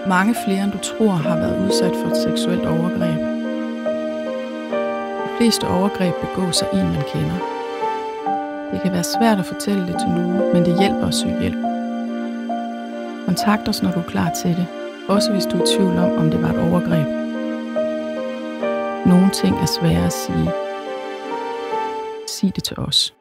Mange flere end du tror har været udsat for et seksuelt overgreb. De fleste overgreb begås af en, man kender. Det kan være svært at fortælle det til nogen, men det hjælper at søge hjælp. Kontakt os, når du er klar til det, også hvis du er i tvivl om det var et overgreb. Nogle ting er svære at sige. Sig det til os.